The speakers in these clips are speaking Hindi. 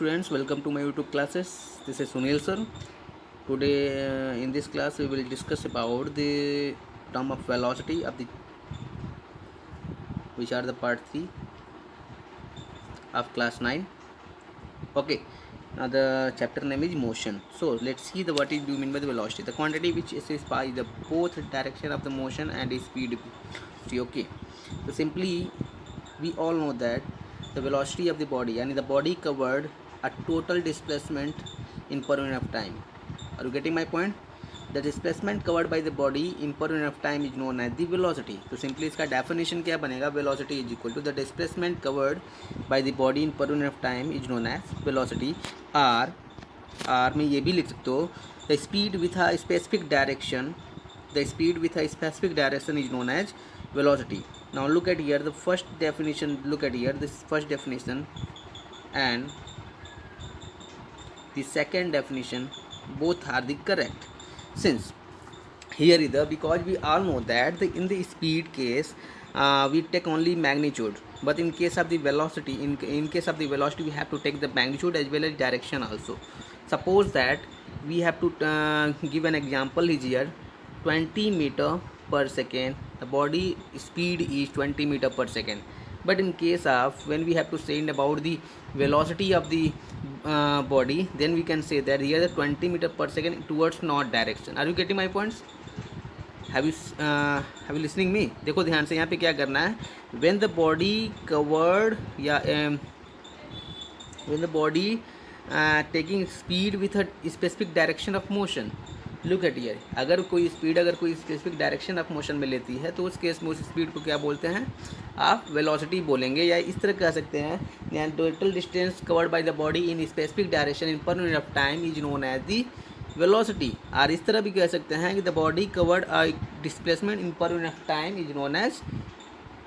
students, welcome to my YouTube classes. This is Sunil sir. Today in this class we will discuss about the term of velocity of the which are the part 3 of class 9. Okay, now the chapter name is motion. So let's see the what do you mean by the velocity, the quantity which is by the both direction of the motion and the speed. Okay, so simply we all know that the velocity of the body and the body covered a total displacement in per unit of time. Are you getting my point? The displacement covered by the body in per unit of time is known as the velocity. तो simply इसका definition क्या बनेगा? Velocity is equal to the displacement covered by the body in per unit of time is known as velocity. R में ये भी लिख सकते हो, the speed with a specific direction, the speed with a specific direction is known as velocity. Now look at here the first definition, look at here this first definition and the second definition, both are the correct. Since here is the, because we all know that in the speed case we take only magnitude, but in case of the velocity, in case of the velocity we have to take the magnitude as well as direction also. Suppose that we have to give an example is here 20 meter per second, the body speed is 20 meter per second. But in case of when we have to say about the velocity of the body, then we can say that here the 20 meter per second towards north direction. Are you getting my points? Have you listening me? देखो ध्यान से यहाँ पे क्या करना है, when the body covered या when the body taking speed with a specific direction of motion. Look at year, अगर कोई स्पेसिफिक डायरेक्शन ऑफ मोशन में लेती है तो उस केस में उस स्पीड को क्या बोलते हैं, आप वेलोसिटी बोलेंगे, या इस तरह कह सकते हैं total distance covered by the body in specific direction in per unit of time is known as the velocity. और इस तरह भी कह सकते हैं कि the body covered displacement in per unit of time is known as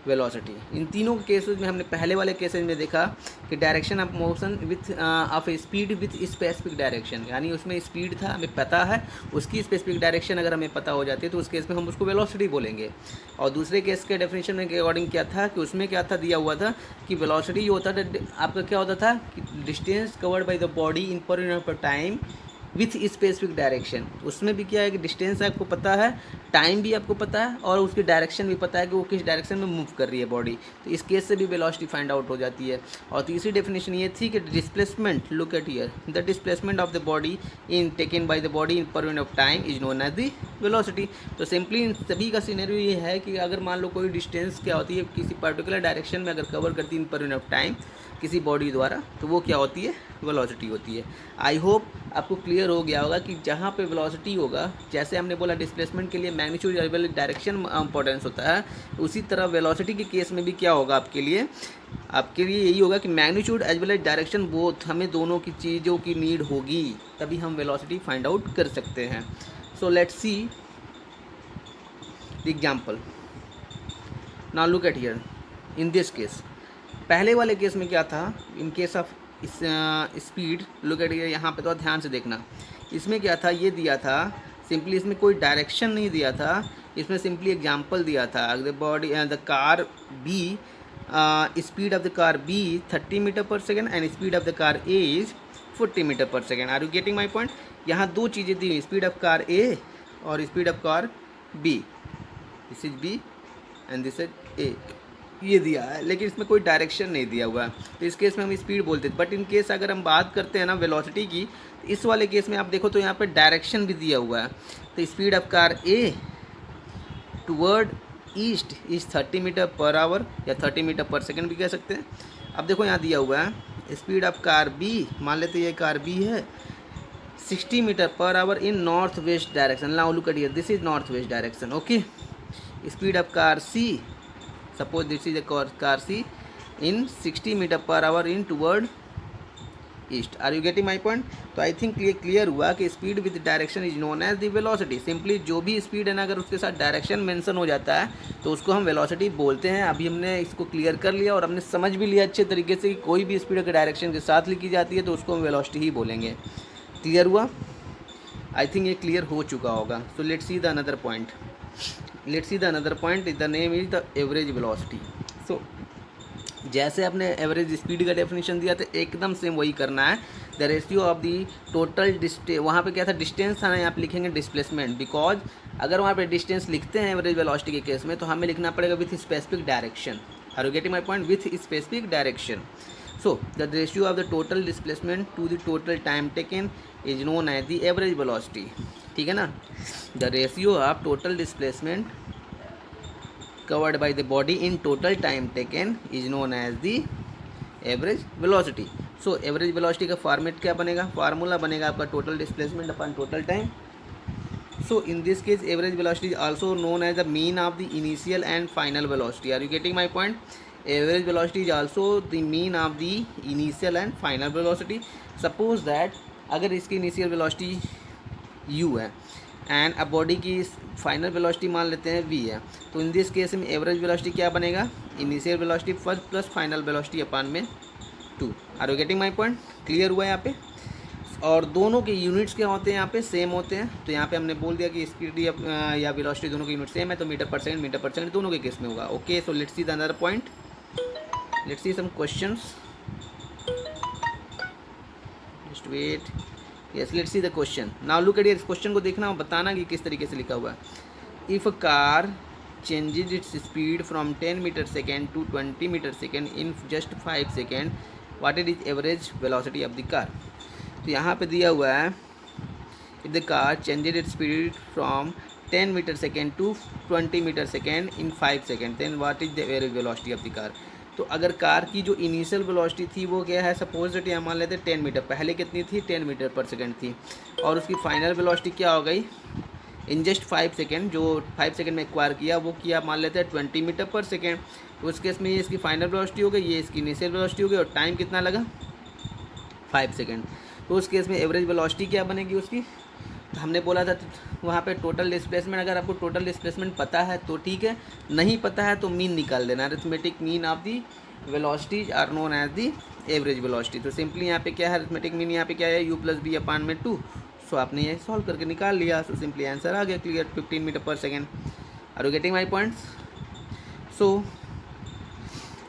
velocity. इन तीनों केसेस में हमने पहले वाले केसेस में देखा कि direction of motion width of A speed with specific direction, यानी उसमें स्पीड था हमें पता है, उसकी स्पेसिफिक डायरेक्शन अगर हमें पता हो जाती है तो उस केस में हम उसको वेलोसिटी बोलेंगे. और दूसरे केस के डेफिनेशन में के अकॉर्डिंग क्या था कि उसमें क्या था, दिया हुआ था कि वेलोसिटी जो होता था आपका क्या होता था कि distance covered by the body in per unit of time with specific direction. उसमें भी क्या है कि डिस्टेंस आपको पता है, टाइम भी आपको पता है और उसकी डायरेक्शन भी पता है कि वो किस डायरेक्शन में मूव कर रही है बॉडी, तो इस केस से भी वेलोसिटी फाइंड आउट हो जाती है. और तीसरी डेफिनेशन ये थी कि displacement, look at here, the displacement of the body in taken by the body in per unit of time is known as the velocity. तो सिंपली इन सभी का सिनेरियो ये है कि अगर मान लो कोई डिस्टेंस क्या होती है किसी पर्टिकुलर डायरेक्शन में अगर कवर करती है इन पर यूनिट ऑफ टाइम किसी बॉडी द्वारा, तो वो क्या होती है, वेलोसिटी होती है. आई होप आपको क्लियर हो गया होगा कि जहाँ पे वेलोसिटी होगा, जैसे हमने बोला डिस्प्लेसमेंट के लिए magnitude as well direction importance होता है, उसी तरह वेलोसिटी के केस में भी क्या होगा आपके लिए यही होगा कि magnitude as well as direction both, हमें दोनों की चीज़ों की नीड होगी तभी हम वेलोसिटी फाइंड आउट कर सकते हैं. सो let's see the example. Now look at here in this case, पहले वाले केस में क्या था, in case of speed, look at here, यहाँ पे तो ध्यान से देखना, इसमें क्या था, ये दिया था सिंपली, इसमें कोई डायरेक्शन नहीं दिया था, इसमें सिंपली एग्जांपल दिया था the body the car B, speed of the car B 30 metre per second and speed of the car A is 40 metre per second. Are you getting my point? यहाँ दो चीज़ें दी, स्पीड ऑफ कार ए और speed of car B, this is B and this is A, ये दिया है, लेकिन इसमें कोई डायरेक्शन नहीं दिया हुआ है, तो इस केस में हम स्पीड बोलते हैं. बट इन केस अगर हम बात करते हैं ना वेलोसिटी की, तो इस वाले केस में आप देखो तो यहाँ पे डायरेक्शन भी दिया हुआ है, तो speed of car A toward east is 30 metre per hour या 30 मीटर पर सेकेंड भी कह सकते हैं. अब देखो यहाँ दिया हुआ है स्पीड ऑफ कार बी, मान लेते ये कार बी है, 60 metre per hour in north west direction. Now look at here, this is north west direction. Okay, speed of car C, suppose this is a car C in 60 meter per hour in toward east. Are you getting my point? तो आई थिंक ये क्लियर हुआ कि speed with direction is known as the velocity. Simply जो भी स्पीड है ना, अगर उसके साथ डायरेक्शन मेंशन हो जाता है तो उसको हम वेलोसिटी बोलते हैं. अभी हमने इसको क्लियर कर लिया और हमने समझ भी लिया अच्छे तरीके से कि कोई भी स्पीड अगर डायरेक्शन के साथ लिखी जाती है तो उसको हम वेलोसिटी ही बोलेंगे. क्लियर हुआ? आई थिंक ये क्लियर हो चुका होगा. सो let's see the another point. Let's see the another point. The name is the average velocity. So जैसे अपने एवरेज स्पीड का डेफिनेशन दिया था एकदम सेम वही करना है। The ratio of the total distance, वहाँ पे क्या था डिस्टेंस था ना, यहाँ पे लिखेंगे डिस्प्लेसमेंट, बिकॉज अगर वहाँ पे डिस्टेंस लिखते हैं एवरेज वेलोसिटी के केस में तो हमें लिखना पड़ेगा with specific direction. Are you getting my point? With specific direction. So the ratio of the total displacement to the total time taken is known as the average velocity, ठीक है ना। The ratio of total displacement covered by the body in total time taken is known as the average velocity. So average velocity का फॉर्मेट क्या बनेगा, फार्मूला बनेगा आपका total displacement upon total time. So in this case average velocity is also known as the mean of the initial and final velocity. Are you getting my point? Average velocity is also the mean of the initial and final velocity. Suppose that अगर इसकी initial velocity u है एंड अब बॉडी की फाइनल वेलोसिटी मान लेते हैं v है, तो इन दिस केस में एवरेज वेलोसिटी क्या बनेगा, initial velocity first plus final velocity upon में 2। Are you getting my point? Clear हुआ है यहाँ पे? और दोनों के यूनिट्स क्या होते हैं यहाँ पे, सेम होते हैं। तो यहाँ पे हमने बोल दिया कि स्पीड या वेलोसिटी दोनों के यूनिट सेम है, तो मीटर पर सेकंड दोनों के केस में होगा। Okay, so let's see the another point, let's see some questions, just wait. Yes, let's see the question. Now look at इस क्वेश्चन को देखना और बताना कि किस तरीके से लिखा हुआ है। If a car changes its speed from 10 metre second to 20 metre second in just 5 second, what is is average velocity of the car. तो यहाँ पे दिया हुआ है if the car changes its speed from 10 metre second to 20 metre second in 5 second, then what is the average velocity of the car. तो अगर कार की जो इनिशियल वेलोसिटी थी वो क्या है, सपोज दैट यहाँ मान लेते हैं 10 मीटर, पहले कितनी थी 10 मीटर पर सेकेंड थी, और उसकी फाइनल वेलोसिटी क्या हो गई इन जस्ट 5 सेकेंड, जो 5 सेकेंड में एक्वायर किया वो किया मान लेते हैं 20 मीटर पर सेकेंड। तो उस केस में ये इसकी फाइनल वेलोसिटी हो गई, ये इसकी इनिशियल वेलोसिटी हो गई, और टाइम कितना लगा 5 सेकेंड। तो उस केस में एवरेज वेलोसिटी क्या बनेगी उसकी, तो हमने बोला था वहाँ पे टोटल डिस्प्लेसमेंट, अगर आपको टोटल डिस्प्लेसमेंट पता है तो ठीक है, नहीं पता है तो मीन निकाल देना। Arithmetic mean of the velocities are known as the average velocity. तो सिंपली यहाँ पे क्या है, अरिथमेटिक मीन यहाँ पे क्या है u प्लस बी अपान में 2। सो आपने ये सॉल्व करके निकाल लिया, सो सिंपली आंसर आ गया clear, 15 metre per second. Are you getting my points? So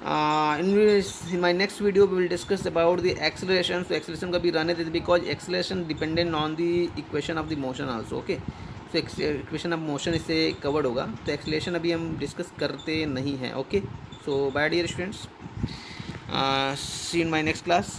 in my next video we will discuss about the acceleration. So acceleration का भी रहने देते because acceleration dependent on the equation of the motion also. Okay, so equation of motion इससे covered होगा, तो acceleration अभी हम discuss करते नहीं हैं। Okay, so bye dear students, see you in my next class.